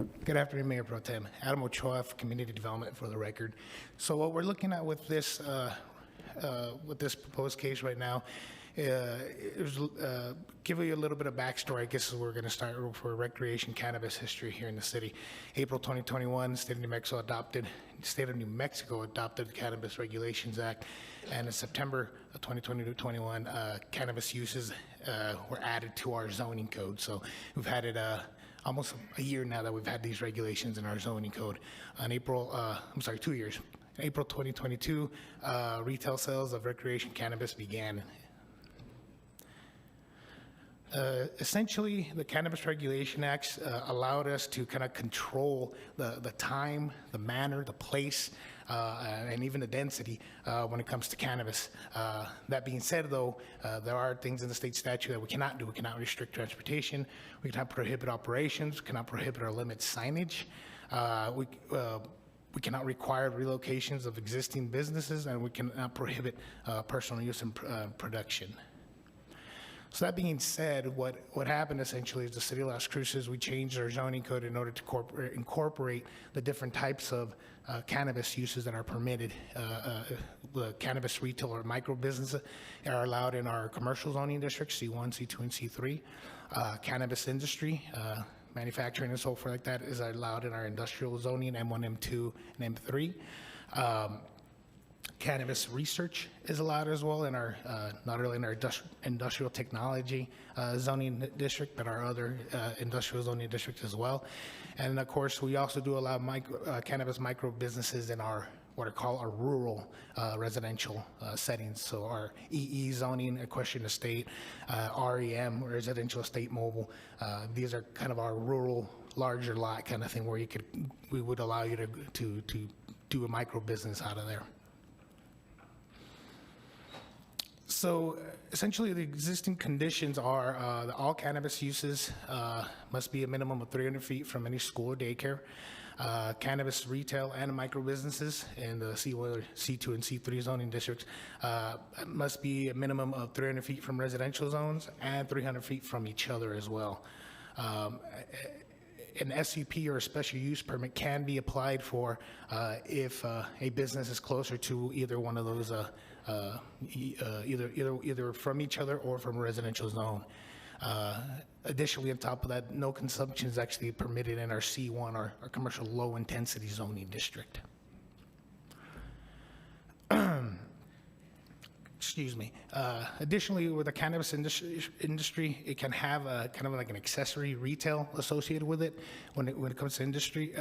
Good afternoon, Mayor Pro Tem. Adam Ochoa, Community Development for the record. So what we're looking at with this proposed case right now is give you a little bit of backstory. I guess is where we're going to start for recreation cannabis history here in the city. April 2021, State of New Mexico adopted the Cannabis Regulations Act, and in September of 2021, cannabis uses were added to our zoning code. So we've had it almost a year now that we've had these regulations in our zoning code. On 2 years. April 2022, retail sales of recreation cannabis began. Essentially, the Cannabis Regulation Acts allowed us to kind of control the time, the manner, the place, and even the density when it comes to cannabis. That being said, though, there are things in the state statute that we cannot do. We cannot restrict transportation. We cannot prohibit operations. We cannot prohibit or limit signage. We cannot require relocations of existing businesses, and we cannot prohibit personal use and production. So that being said, what happened essentially is the city of Las Cruces, we changed our zoning code in order to incorporate the different types of cannabis uses that are permitted. The cannabis retail or micro businesses are allowed in our commercial zoning districts, C1, C2, and C3. Cannabis industry, manufacturing and so forth like that is allowed in our industrial zoning, M1, M2, and M3. Cannabis research is allowed as well in our, not only in our industrial technology zoning district, but our other industrial zoning districts as well. And of course, we also do allow cannabis micro businesses in our, what are called our rural residential settings. So our EE zoning, equestrian estate, REM, residential estate mobile. These are kind of our rural, larger lot kind of thing where we would allow you to do a micro business out of there. So essentially, the existing conditions are that all cannabis uses must be a minimum of 300 feet from any school or daycare. Cannabis retail and micro businesses in the C1, C2, and C3 zoning districts must be a minimum of 300 feet from residential zones and 300 feet from each other as well. An SUP or a special use permit can be applied for if a business is closer to either one of those, either from each other or from a residential zone. Additionally, on top of that, no consumption is actually permitted in our C1, our commercial low intensity zoning district. Excuse me. Additionally, with the cannabis industry, it can have kind of like an accessory retail associated with it when it comes to industry,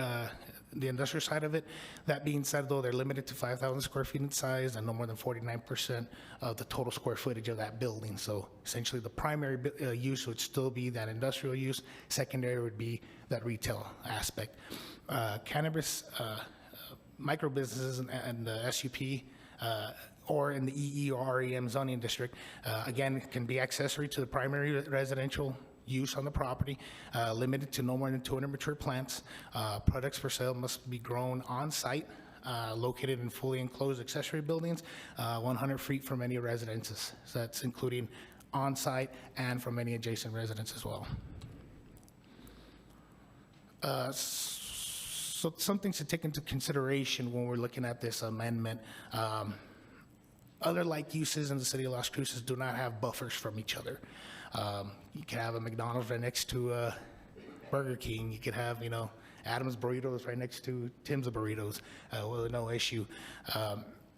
the industrial side of it. That being said, though, they're limited to 5,000 square feet in size and no more than 49% of the total square footage of that building. So essentially, the primary use would still be that industrial use. Secondary would be that retail aspect. Cannabis micro businesses and the SUP or in the EE or REM zoning district, again, can be accessory to the primary residential use on the property, limited to no more than 200 mature plants. Products for sale must be grown on site, located in fully enclosed accessory buildings, 100 feet from any residences. So that's including on site and from any adjacent residence as well. So some things to take into consideration when we're looking at this amendment. Other like uses in the city of Las Cruces do not have buffers from each other. You can have a McDonald's right next to Burger King. You could have, Adam's Burritos right next to Tim's Burritos with no issue.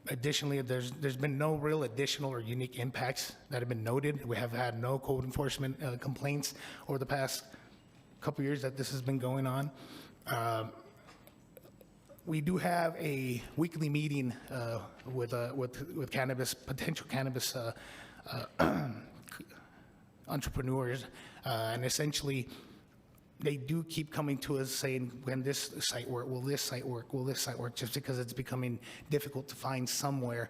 Additionally, there's been no real additional or unique impacts that have been noted. We have had no code enforcement complaints over the past couple years that this has been going on. We do have a weekly meeting with potential cannabis entrepreneurs, and essentially they do keep coming to us saying, when this site work, will this site work, will this site work, just because it's becoming difficult to find somewhere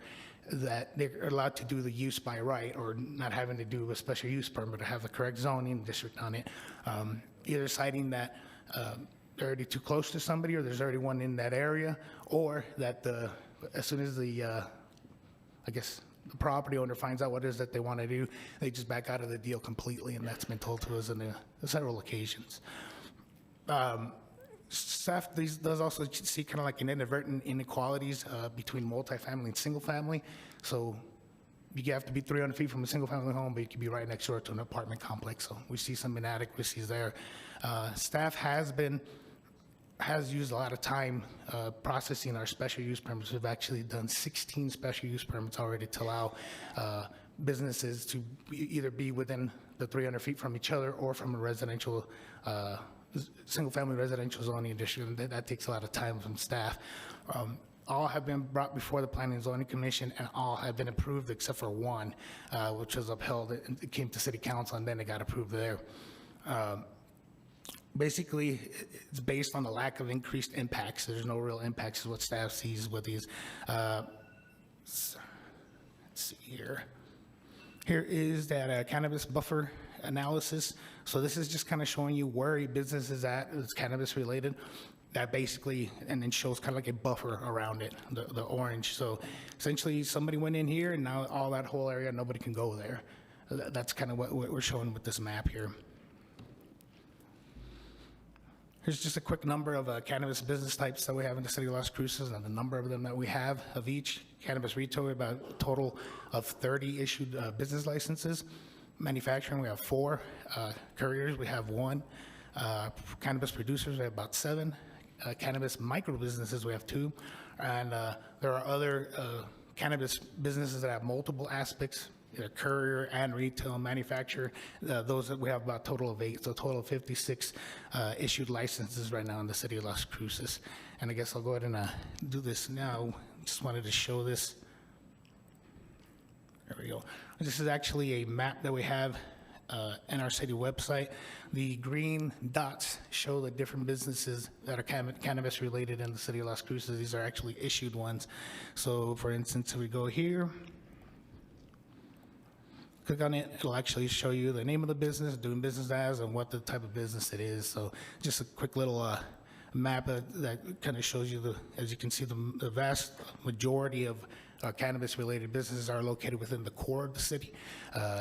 that they're allowed to do the use by right, or not having to do a special use permit to have the correct zoning district on it, either citing that they're already too close to somebody, or there's already one in that area, or that as soon as the property owner finds out what it is that they want to do, they just back out of the deal completely, and that's been told to us on several occasions. Staff does also see kind of like an inadvertent inequalities between multifamily and single family. So you have to be 300 feet from a single family home, but you can be right next door to an apartment complex. So we see some inadequacies there. Staff has used a lot of time processing our special use permits. We've actually done 16 special use permits already to allow businesses to either be within the 300 feet from each other or from a residential, single-family residential zoning district, and that takes a lot of time from staff. All have been brought before the Planning and Zoning Commission, and all have been approved except for one, which was upheld. It came to City Council, and then it got approved there. Basically, it's based on the lack of increased impacts. There's no real impacts is what staff sees with these. Let's see here. Here is that cannabis buffer analysis. So this is just kind of showing you where a business is at, it's cannabis related. That basically, and then shows kind of like a buffer around it, the orange. So essentially somebody went in here and now all that whole area, nobody can go there. That's kind of what we're showing with this map here. Here's just a quick number of cannabis business types that we have in the city of Las Cruces and the number of them that we have of each. Cannabis retail, we have about a total of 30 issued business licenses. Manufacturing, we have 4. Couriers, we have 1. Cannabis producers, we have about 7. Cannabis micro businesses, we have 2. And there are other cannabis businesses that have multiple aspects, courier and retail manufacturer. Those that we have about a total of 8, so a total of 56 issued licenses right now in the city of Las Cruces. And I guess I'll go ahead and do this now. Just wanted to show this. There we go. This is actually a map that we have in our city website. The green dots show the different businesses that are cannabis related in the city of Las Cruces. These are actually issued ones. So for instance, if we go here, click on it, it'll actually show you the name of the business, doing business as, and what the type of business it is. So just a quick little map that kind of shows you, as you can see, the vast majority of cannabis-related businesses are located within the core of the city.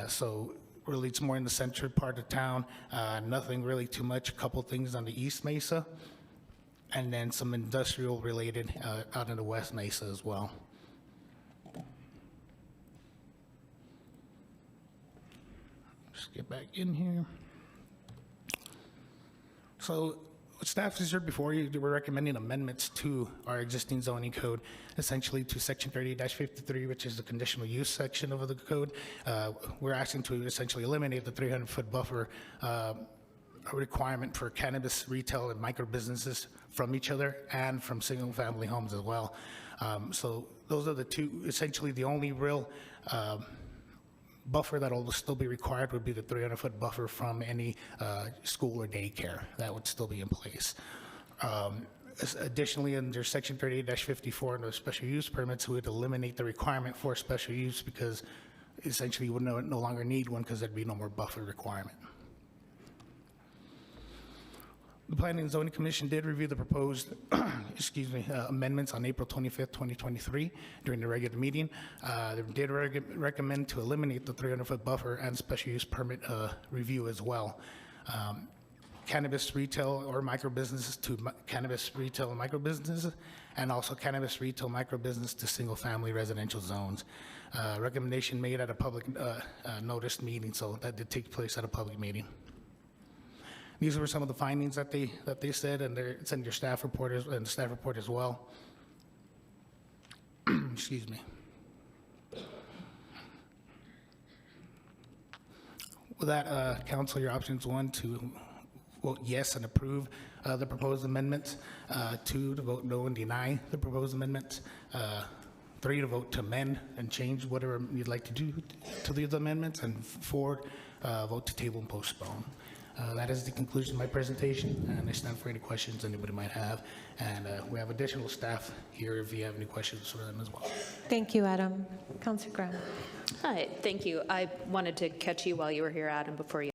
So really, it's more in the center part of town. Nothing really too much. A couple things on the East Mesa, and then some industrial-related out in the West Mesa as well. Just get back in here. So what staff has heard before you, we're recommending amendments to our existing zoning code, essentially to section 38-53, which is the conditional use section of the code. We're asking to essentially eliminate the 300-foot buffer requirement for cannabis retail and micro businesses from each other and from single family homes as well. So those are the two, essentially the only real buffer that will still be required would be the 300-foot buffer from any school or daycare. That would still be in place. Additionally, under section 38-54 in the special use permits, we would eliminate the requirement for special use because essentially you would no longer need one because there'd be no more buffer requirement. The Planning and Zoning Commission did review the proposed amendments on April 25th, 2023 during the regular meeting. They did recommend to eliminate the 300-foot buffer and special use permit review as well. Cannabis retail or micro businesses to cannabis retail and micro businesses, and also cannabis retail micro business to single family residential zones. Recommendation made at a public noticed meeting, so that did take place at a public meeting. These were some of the findings that they said, and it's in your staff report and the staff report as well. Excuse me. With that, council, your options: 1, to vote yes and approve the proposed amendments; 2, to vote no and deny the proposed amendments; 3, to vote to amend and change whatever you'd like to do to these amendments; and 4, vote to table and postpone. That is the conclusion of my presentation, and I stand for any questions anybody might have. And we have additional staff here if you have any questions for them as well. Thank you, Adam. Councilor Graham. Hi, thank you. I wanted to catch you while you were here, Adam, before you